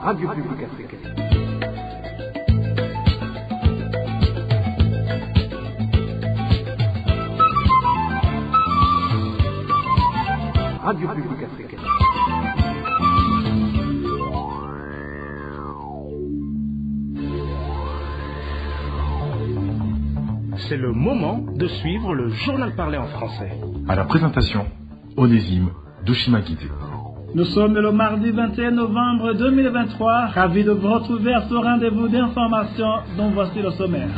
Radio Publique Africaine. Radio Publique Africaine. C'est le moment de suivre le journal parlé en français. À la présentation, Onésime Douchimakité. Nous sommes le mardi 21 novembre 2023, ravis de vous retrouver à ce rendez-vous d'information dont voici le sommaire.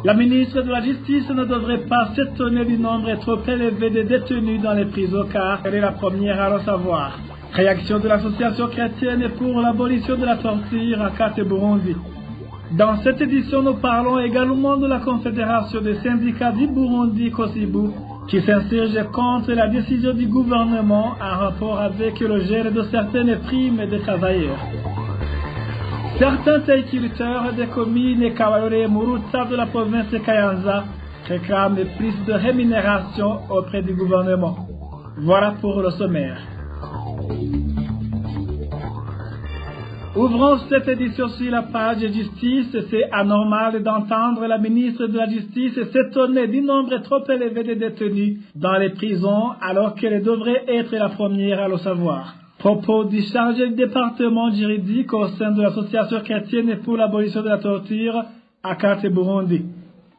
La ministre de la Justice ne devrait pas s'étonner du nombre trop élevé de détenus dans les prisons car elle est la première à le savoir. Réaction de l'association chrétienne pour l'abolition de la torture à Kati, Burundi. Dans cette édition, nous parlons également de la Confédération des syndicats du Burundi, Kosibu, qui s'insurge contre la décision du gouvernement en rapport avec le gel de certaines primes des travailleurs. Certains agriculteurs des communes Kawarore et Muruta de la province de Kayanza réclament plus de rémunération auprès du gouvernement. Voilà pour le sommaire. Ouvrons cette édition sur la page Justice. C'est anormal d'entendre la ministre de la Justice s'étonner du nombre trop élevé de détenus dans les prisons alors qu'elle devrait être la première à le savoir. Propos du chargé du département juridique au sein de l'association chrétienne pour l'abolition de la torture à Kati, Burundi.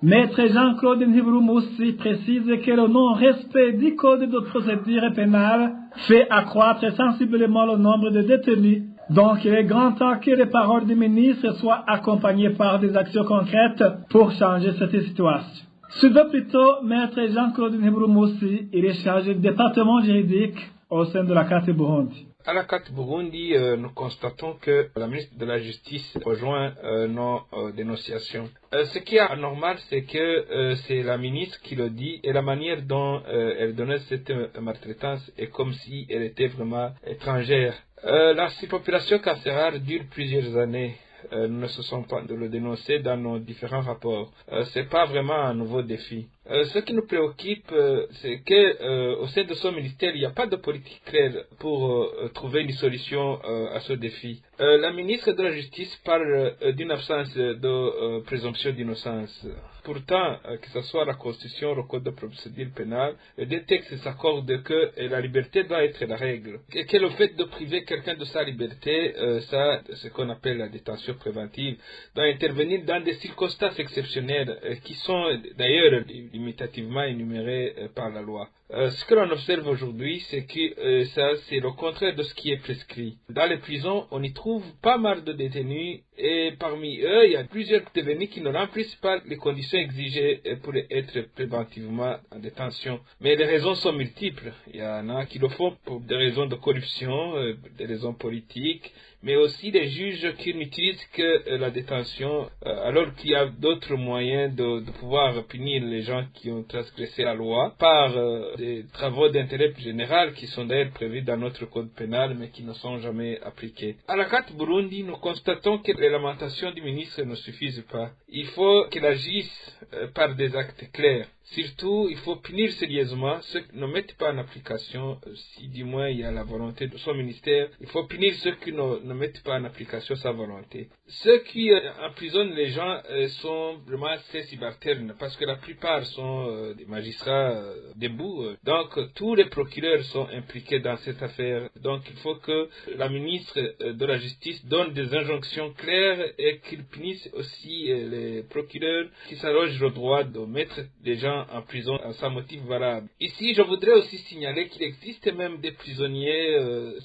Maître Jean-Claude Ntiburumunsi précise que le non-respect du code de procédure pénale fait accroître sensiblement le nombre de détenus. Donc, il est grand temps que les paroles du ministre soient accompagnées par des actions concrètes pour changer cette situation. Suivez plutôt Maître Jean-Claude Ntiburumunsi, il est chargé du département juridique au sein de la Kati Burundi. À la Kati Burundi, nous constatons que la ministre de la Justice rejoint nos dénonciations. Ce qui est anormal, c'est que c'est la ministre qui le dit et la manière dont elle donnait cette maltraitance est comme si elle était vraiment étrangère. La surpopulation carcérale dure plusieurs années. Nous ne cessons pas de le dénoncer dans nos différents rapports. C'est pas vraiment un nouveau défi. Ce qui nous préoccupe, c'est que au sein de son ministère, il n'y a pas de politique claire pour trouver une solution à ce défi. La ministre de la Justice parle d'une absence de présomption d'innocence. Pourtant, que ce soit la Constitution, le Code de procédure pénale, les deux textes s'accordent que la liberté doit être la règle. Et que le fait de priver quelqu'un de sa liberté, ça, ce qu'on appelle la détention préventive, doit intervenir dans des circonstances exceptionnelles qui sont d'ailleurs limitativement énumérées par la loi. Ce que l'on observe aujourd'hui, c'est que ça, c'est le contraire de ce qui est prescrit. Dans les prisons, on y trouve pas mal de détenus et parmi eux, il y a plusieurs détenus qui ne remplissent pas les conditions exigées pour être préventivement en détention. Mais les raisons sont multiples. Il y en a qui le font pour des raisons de corruption, des raisons politiques, mais aussi des juges qui n'utilisent que la détention, alors qu'il y a d'autres moyens de pouvoir punir les gens qui ont transgressé la loi par des travaux d'intérêt général qui sont d'ailleurs prévus dans notre code pénal mais qui ne sont jamais appliqués. À la Kati Burundi, nous constatons que les lamentations du ministre ne suffisent pas. Il faut qu'il agisse par des actes clairs. Surtout, il faut punir sérieusement ceux qui ne mettent pas en application, si du moins il y a la volonté de son ministère, il faut punir ceux qui ne mettent pas en application sa volonté. Ceux qui emprisonnent les gens sont vraiment assez subalternes parce que la plupart sont des magistrats debout. Donc, tous les procureurs sont impliqués dans cette affaire. Donc, il faut que la ministre de la Justice donne des injonctions claires et qu'il punisse aussi les procureurs qui s'arrogent le droit de mettre les gens en prison sans motif valable. Ici, je voudrais aussi signaler qu'il existe même des prisonniers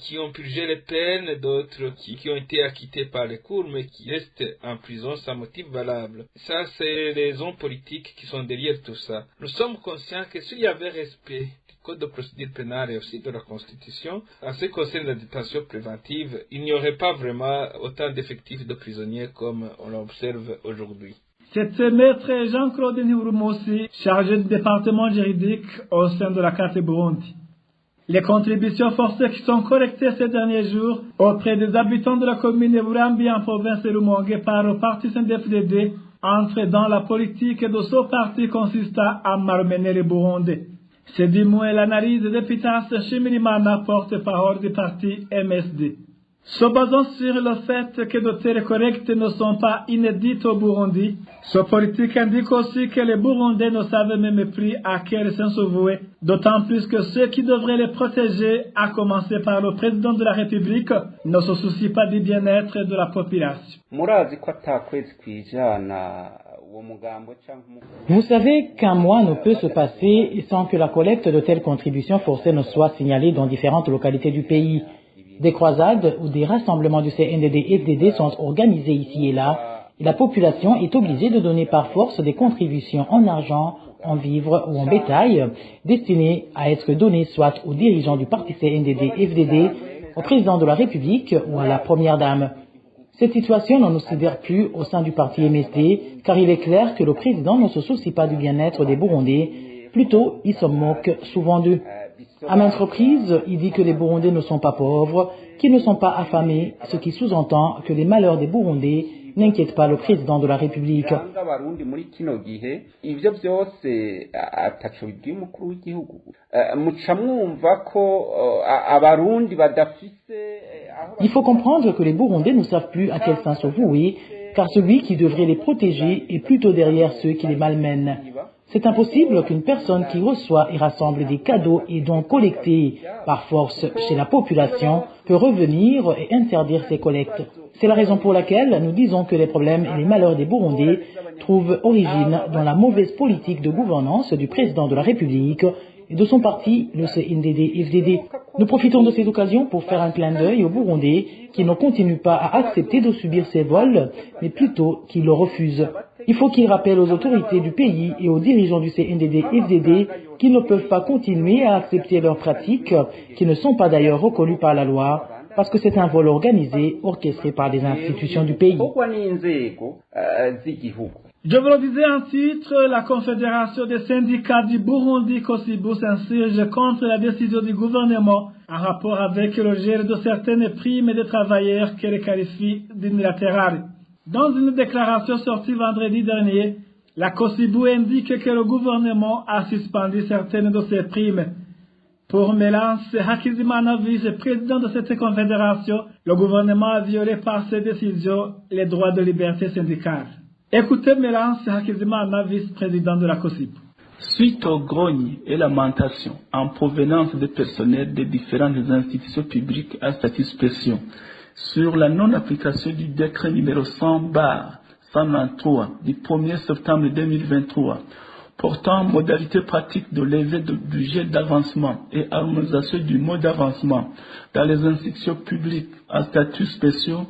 qui ont purgé les peines, d'autres qui ont été acquittés par les cours, mais qui restent en prison sans motif valable. Ça, c'est les hommes politiques qui sont derrière tout ça. Nous sommes conscients que s'il y avait respect du Code de procédure pénale et aussi de la Constitution, en ce qui concerne la détention préventive, il n'y aurait pas vraiment autant d'effectifs de prisonniers comme on l'observe aujourd'hui. C'était Maître Jean-Claude Ntiburumunsi, chargé du département juridique au sein de la Kati Burundi. Les contributions forcées qui sont collectées ces derniers jours auprès des habitants de la commune de Burambi en province de Rumonge par le parti CNDD-FDD entrent dans la politique de ce parti consistant à malmener les Burundais. C'est du moins l'analyse de Pitas Shimirimana, porte-parole du parti MSD. Se basant sur le fait que de telles collectes ne sont pas inédites au Burundi, ce politique indique aussi que les Burundais ne savent même plus à quel sens se vouer, d'autant plus que ceux qui devraient les protéger, à commencer par le président de la République, ne se soucient pas du bien-être de la population. Vous savez qu'un mois ne peut se passer sans que la collecte de telles contributions forcées ne soit signalée dans différentes localités du pays. Des croisades ou des rassemblements du CNDD-FDD sont organisés ici et là, et la population est obligée de donner par force des contributions en argent, en vivres ou en bétail, destinées à être données soit aux dirigeants du parti CNDD-FDD, au président de la République ou à la première dame. Cette situation ne nous sidère plus au sein du parti MSD, car il est clair que le président ne se soucie pas du bien-être des Burundais, plutôt il se moque souvent d'eux. À maintes reprises, il dit que les Burundais ne sont pas pauvres, qu'ils ne sont pas affamés, ce qui sous-entend que les malheurs des Burundais n'inquiètent pas le président de la République. Il faut comprendre que les Burundais ne savent plus à quel sens se vouer, car celui qui devrait les protéger est plutôt derrière ceux qui les malmènent. C'est impossible qu'une personne qui reçoit et rassemble des cadeaux et dons collectés par force chez la population peut revenir et interdire ces collectes. C'est la raison pour laquelle nous disons que les problèmes et les malheurs des Burundais trouvent origine dans la mauvaise politique de gouvernance du président de la République et de son parti, le CNDD-FDD. Nous profitons de ces occasions pour faire un clin d'œil aux Burundais qui ne continuent pas à accepter de subir ces vols, mais plutôt qu'ils le refusent. Il faut qu'ils rappellent aux autorités du pays et aux dirigeants du CNDD-FDD qu'ils ne peuvent pas continuer à accepter leurs pratiques, qui ne sont pas d'ailleurs reconnues par la loi, parce que c'est un vol organisé, orchestré par des institutions du pays. Je vous le disais en titre, la Confédération des syndicats du Burundi, COSIBU, s'insurge contre la décision du gouvernement en rapport avec le gel de certaines primes des travailleurs qu'elle qualifie d'unilatérales. Dans une déclaration sortie vendredi dernier, la COSIBU indique que le gouvernement a suspendu certaines de ces primes. Pour Mélance Hakizimana, vice-président de cette confédération, le gouvernement a violé par ses décisions les droits de liberté syndicale. Écoutez Mélance Hakizimana, vice-président de la COSIBU. Suite aux grognes et lamentations en provenance des personnels des différentes institutions publiques à statut spécial sur la non-application du décret numéro 100/193 du 1er septembre 2023 portant modalité pratique de levée du budget d'avancement et harmonisation du mode d'avancement dans les institutions publiques à statut spécial,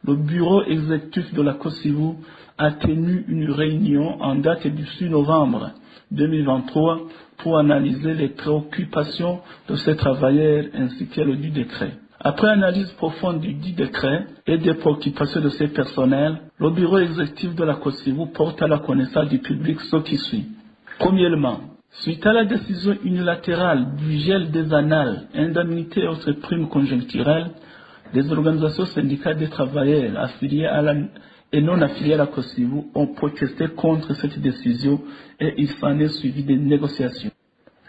le bureau exécutif de la COSIBU a tenu une réunion en date du 6 novembre 2023 pour analyser les préoccupations de ces travailleurs ainsi que le du décret. Après analyse profonde du dit décret et des préoccupations de ces personnels, le bureau exécutif de la COSIBU porte à la connaissance du public ce qui suit. Premièrement, suite à la décision unilatérale du gel des annales, indemnités et autres primes conjoncturelles, les organisations syndicales des travailleurs affiliés à la et non affiliés à la COSIBU ont protesté contre cette décision et il s'en est suivi des négociations.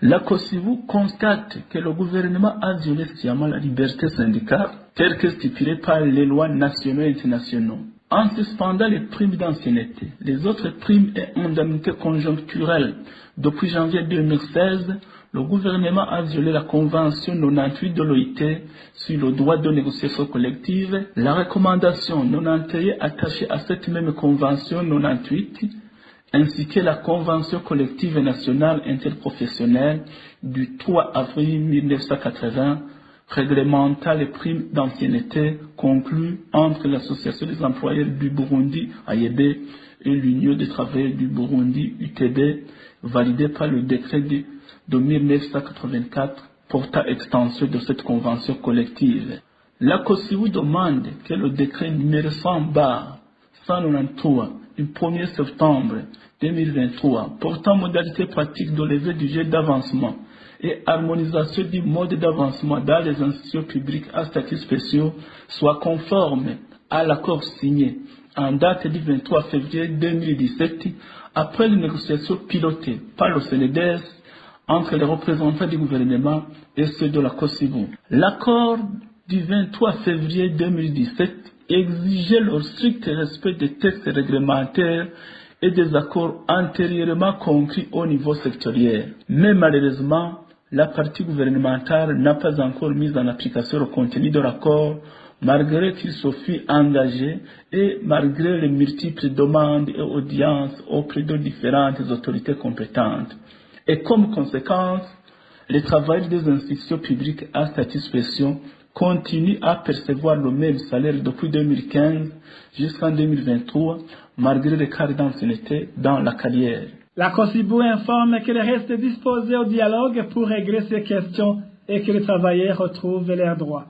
La COSIBU constate que le gouvernement a violé sciemment la liberté syndicale telle que stipulée par les lois nationales et internationales. En suspendant les primes d'ancienneté, les autres primes et indemnités conjoncturelles depuis janvier 2016, le gouvernement a violé la Convention 98 de l'OIT sur le droit de négociation collective, la recommandation 91 attachée à cette même Convention 98, ainsi que la Convention collective nationale interprofessionnelle du 3 avril 1980, réglementant les primes d'ancienneté conclues entre l'Association des employeurs du Burundi, AEB, et l'Union des travailleurs du Burundi, UTB, validée par le décret de 1984 portant extension de cette convention collective. La COSIBU demande que le décret numéro 100/193 du 1er septembre 2023 portant modalité pratique de levée du jet d'avancement et harmonisation du mode d'avancement dans les institutions publiques à statut spécial soit conforme à l'accord signé en date du 23 février 2017 après les négociations pilotées par le CNDS entre les représentants du gouvernement et ceux de la COSIBU. L'accord du 23 février 2017 exigeait le strict respect des textes réglementaires et des accords antérieurement conclus au niveau sectoriel. Mais malheureusement, la partie gouvernementale n'a pas encore mis en application le contenu de l'accord, malgré qu'il se fut engagé et malgré les multiples demandes et audiences auprès de différentes autorités compétentes. Et comme conséquence, les travailleurs des institutions publiques à statut spécial continuent à percevoir le même salaire depuis 2015 jusqu'en 2023, malgré l'écart d'ancienneté dans la carrière. La COSIBU informe qu'elle reste disposée au dialogue pour régler ces questions et que les travailleurs retrouvent leurs droits.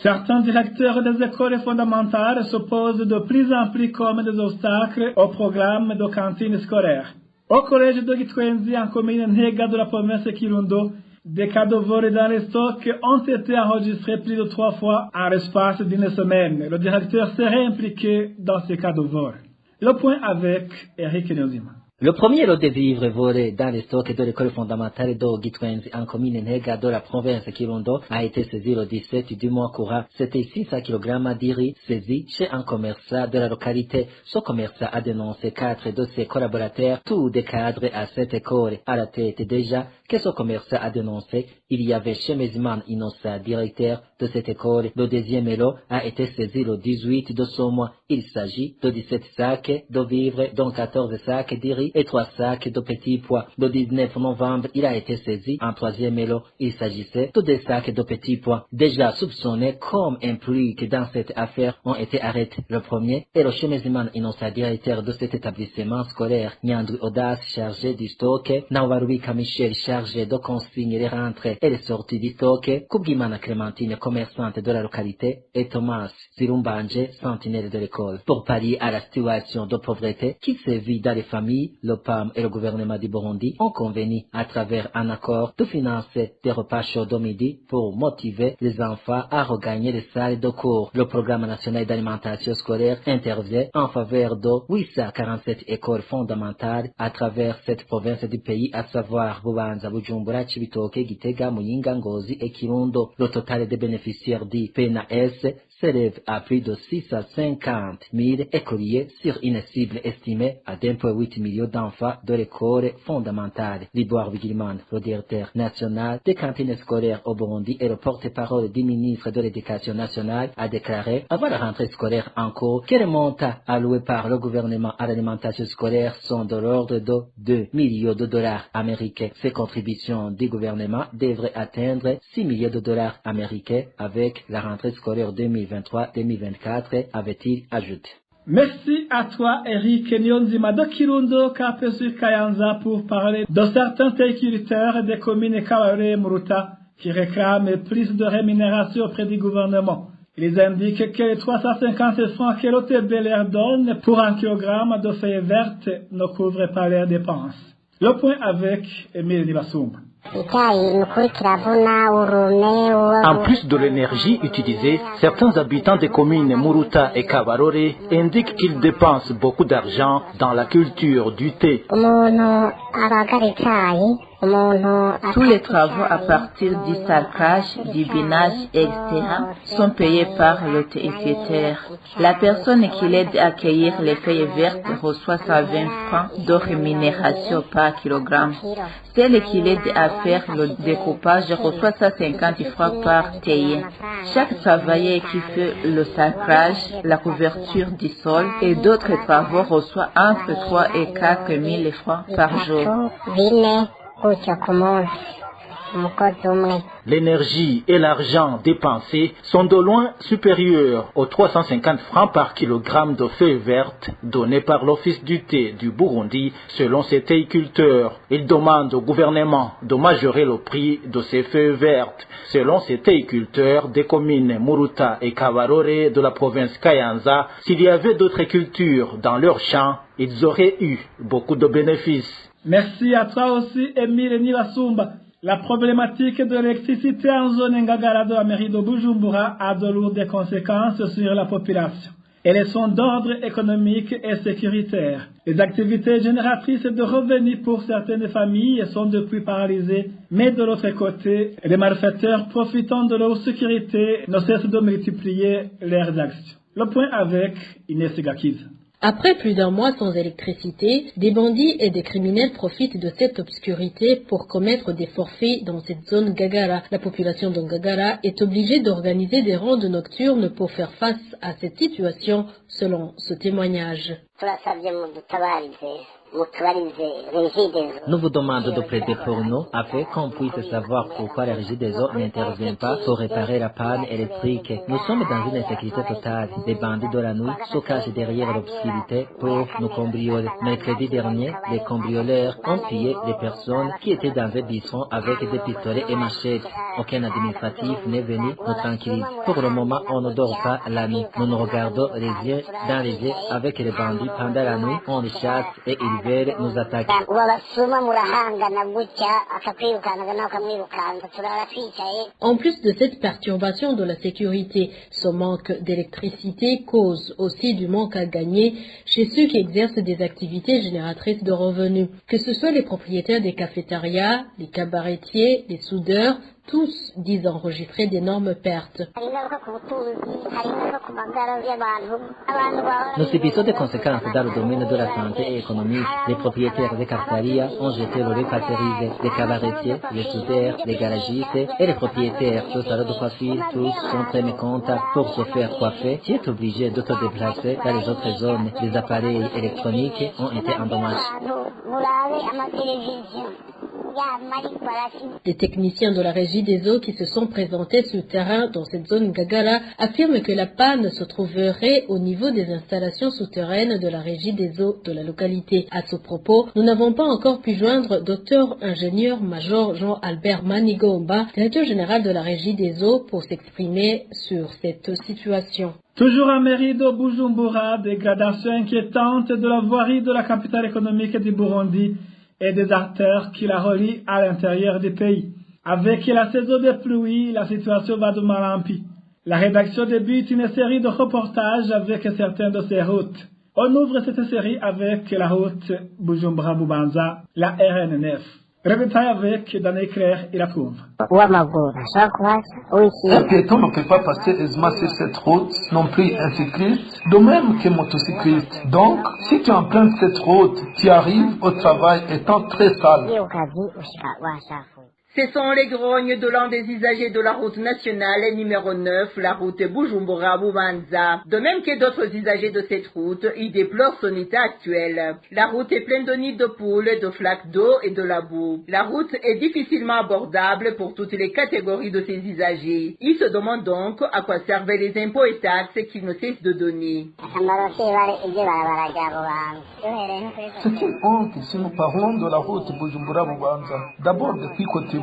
Certains directeurs des écoles fondamentales s'opposent de plus en plus comme des obstacles au programme de cantine scolaire. Au collège de Gitwenzi, en commune Ntega de la province de Kirundo, des cas de vol dans les stocks ont été enregistrés plus de 3 fois en l'espace d'une semaine. Le directeur serait impliqué dans ces cas de vol. Le point avec Eric Nyozima. Le premier lot de vivres volés dans les stocks de l'école fondamentale de Gitwenzi en commune Ntega de la province de Kirundo a été saisi le 17 du mois courant. C'était 600 kg d'iri saisi chez un commerçant de la localité. Ce commerçant a dénoncé 4 de ses collaborateurs, tous des cadres à cette école. À la tête déjà que ce commerçant a dénoncé, il y avait Chemezman Innocent, directeur de cette école. Le deuxième lot a été saisi le 18 de ce mois. Il s'agit de 17 sacs de vivres, dont 14 sacs d'iri et 3 sacs de petits pois. Le 19 novembre, il a été saisi en troisième lot. Il s'agissait de 2 sacs de petits pois. Déjà soupçonnés comme impliqués dans cette affaire ont été arrêtés. Le premier est le Chemezman Innocent, directeur de cet établissement scolaire. Nyandri Audace, chargé du stock. Nawaruika Michel, chargé de consigner les rentrées et les sorties du stock. Kubgimana Clémentine, commerçante de la localité. Et Thomas Zirumbanje, sentinelle de l'école. Pour pallier à la situation de pauvreté qui sévit dans les familles, le PAM et le gouvernement du Burundi ont convenu à travers un accord de financer des repas chauds de midi pour motiver les enfants à regagner les salles de cours. Le programme national d'alimentation scolaire intervient en faveur de 847 écoles fondamentales à travers cette province du pays, à savoir Bubanza, Bujumbura, Cibitoke, Gitega, Muyinga, Ngozi et Kirundo. Le total des bénéficiaires du PNAS s'élève à plus de 650 000 écoliers sur une cible estimée à 1,8 million d'enfants de l'école fondamentale. Liboire Bigilman, le directeur national des cantines scolaires au Burundi et le porte-parole du ministre de l'Éducation nationale, a déclaré avant la rentrée scolaire en cours que les montants alloués par le gouvernement à l'alimentation scolaire sont de l'ordre de 2 millions de dollars américains. Ces contributions du gouvernement devraient atteindre 6 millions de dollars américains avec la rentrée scolaire 2023-2024, avait-il ajouté. Merci à toi, Eric Nyonzima de Kirundo, Capé sur Kayanza, pour parler de certains agriculteurs des communes Kawaré et Muruta qui réclament plus de rémunération auprès du gouvernement. Ils indiquent que les 350 francs que l'OTB leur donne pour un kilogramme de feuilles vertes ne couvrent pas leurs dépenses. Le point avec Emile Nibasumba. En plus de l'énergie utilisée, certains habitants des communes Muruta et Kabarore indiquent qu'ils dépensent beaucoup d'argent dans la culture du thé. Tous les travaux à partir du sarcage, du binage, etc. sont payés par le thé-étiqueteur. La personne qui l'aide à cueillir les feuilles vertes reçoit 120 francs de rémunération par kilogramme. Celle qui l'aide à faire le découpage reçoit 150 francs par théier. Chaque travailleur qui fait le sarcage, la couverture du sol et d'autres travaux reçoit entre 3 et 4 000 francs par jour. L'énergie et l'argent dépensés sont de loin supérieurs aux 350 francs par kilogramme de feuilles vertes donnés par l'Office du thé du Burundi selon ces théiculteurs. Ils demandent au gouvernement de majorer le prix de ces feuilles vertes. Selon ces théiculteurs des communes Muruta et Kabarore de la province Kayanza, s'il y avait d'autres cultures dans leurs champs, ils auraient eu beaucoup de bénéfices. Merci à toi aussi, Emile Nibasumba. La problématique de l'électricité en zone Ngagara de la mairie de Bujumbura a de lourdes conséquences sur la population. Elles sont d'ordre économique et sécuritaire. Les activités génératrices de revenus pour certaines familles sont depuis paralysées, mais de l'autre côté, les malfaiteurs profitant de leur sécurité ne cessent de multiplier leurs actions. Le point avec Inès Gakiz. Après plus d'un mois sans électricité, des bandits et des criminels profitent de cette obscurité pour commettre des forfaits dans cette zone Gagara. La population de Gagara est obligée d'organiser des rondes nocturnes pour faire face à cette situation, selon ce témoignage. Nous vous demandons de plaider pour nous afin qu'on puisse savoir pourquoi la régie des eaux n'intervient pas pour réparer la panne électrique. Nous sommes dans une insécurité totale. Les bandits de la nuit se cachent derrière l'obscurité pour nous cambrioler. Mercredi dernier, les cambrioleurs ont pillé des personnes qui étaient dans un bistrot avec des pistolets et machettes. Aucun administratif n'est venu nous tranquilliser. Pour le moment, on ne dort pas la nuit. Nous nous regardons les yeux dans les yeux avec les bandits pendant la nuit. On les chasse et ils veulent nous attaquer. En plus de cette perturbation de la sécurité, ce manque d'électricité cause aussi du manque à gagner chez ceux qui exercent des activités génératrices de revenus, que ce soit les propriétaires des cafétérias, les cabaretiers, les soudeurs, tous disent enregistrer d'énormes pertes. Nous subissons des conséquences dans le domaine de la santé et économique. Les propriétaires des cafétérias ont jeté le lait pasteurisé. Les cabaretiers, les soudeurs, les garagistes et les propriétaires de salons de coiffure, tous sont très mécontents pour se faire coiffer. Tu es obligé de te déplacer dans les autres zones. Les appareils électroniques ont été endommagés. Les techniciens de la régie des eaux qui se sont présentés sur le terrain dans cette zone Gagara affirment que la panne se trouverait au niveau des installations souterraines de la régie des eaux de la localité. À ce propos, nous n'avons pas encore pu joindre Dr ingénieur-major Jean-Albert Manigomba, directeur général de la régie des eaux, pour s'exprimer sur cette situation. Toujours à mairie de Bujumbura, dégradation inquiétante de la voirie de la capitale économique du Burundi et des artères qui la relient à l'intérieur du pays. Avec la saison des pluies, la situation va de mal en pis. La rédaction débute une série de reportages avec certaines de ces routes. On ouvre cette série avec la route Bujumbura-Bubanza, la RN9. Résultat avec Daniel Claire et la Couve. Un piéton ne peut pas passer aisément sur cette route, non plus un cycliste, de même qu'un motocycliste. Donc, si tu empruntes cette route, tu arrives au travail étant très sale. Ce sont les grognes de l'un des usagers de la route nationale numéro 9, la route Bujumbura-Bubanza. De même que d'autres usagers de cette route, ils déplorent son état actuel. La route est pleine de nids de poules, de flaques d'eau et de la boue. La route est difficilement abordable pour toutes les catégories de ces usagers. Ils se demandent donc à quoi servaient les impôts et taxes qu'ils ne cessent de donner. C'est une honte si nous parlons de la route Bujumbura-Bubanza. D'abord, depuis côté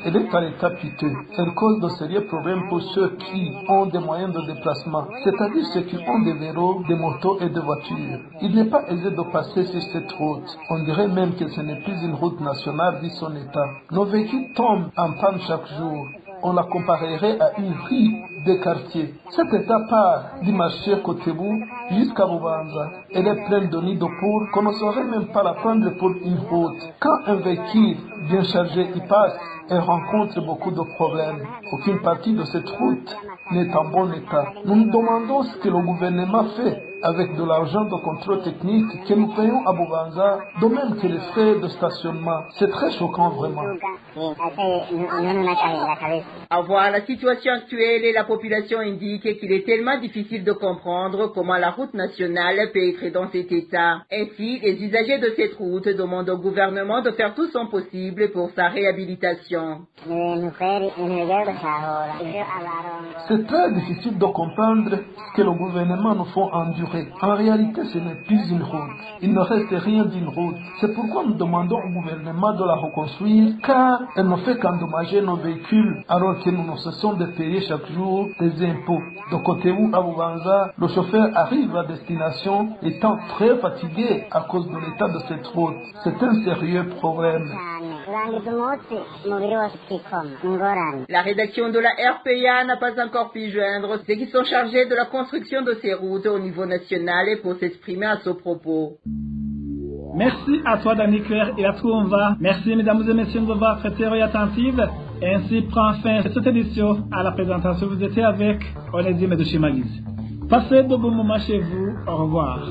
elle est à l'état piteux. Elle cause de sérieux problèmes pour ceux qui ont des moyens de déplacement, c'est-à-dire ceux qui ont des vélos, des motos et des voitures. Il n'est pas aisé de passer sur cette route. On dirait même que ce n'est plus une route nationale vu son état. Nos véhicules tombent en panne chaque jour. On la comparerait à une rue des quartiers. Cet état part du marché Kotebu jusqu'à Bubanza. Elle est pleine de nids de poules qu'on ne saurait même pas la prendre pour une route. Quand un véhicule bien chargé y passe, elle rencontre beaucoup de problèmes. Aucune partie de cette route n'est en bon état. Nous nous demandons ce que le gouvernement fait avec de l'argent de contrôle technique que nous payons à Bubanza, de même que les frais de stationnement. C'est très choquant vraiment. À voir la situation actuelle, la population indique qu'il est tellement difficile de comprendre comment la route nationale peut être dans cet état. Ainsi, les usagers de cette route demandent au gouvernement de faire tout son possible pour sa réhabilitation. C'est très difficile de comprendre ce que le gouvernement nous fait endurer. En réalité, ce n'est plus une route. Il ne reste rien d'une route. C'est pourquoi nous demandons au gouvernement de la reconstruire, car elle ne fait qu'endommager nos véhicules, alors que nous ne cessons de payer chaque jour des impôts. De côté où, à Bubanza, le chauffeur arrive à destination étant très fatigué à cause de l'état de cette route. C'est un sérieux problème. La rédaction de la RPA n'a pas encore pu joindre ceux qui sont chargés de la construction de ces routes au niveau national et pour s'exprimer à ce propos. Merci à toi, Danny Claire et à Trouva. Merci, mesdames et messieurs, de votre théorie attentive. Ainsi prend fin cette édition. À la présentation, vous étiez avec Onésime de Chimagiz. Passez de bons moments chez vous. Au revoir.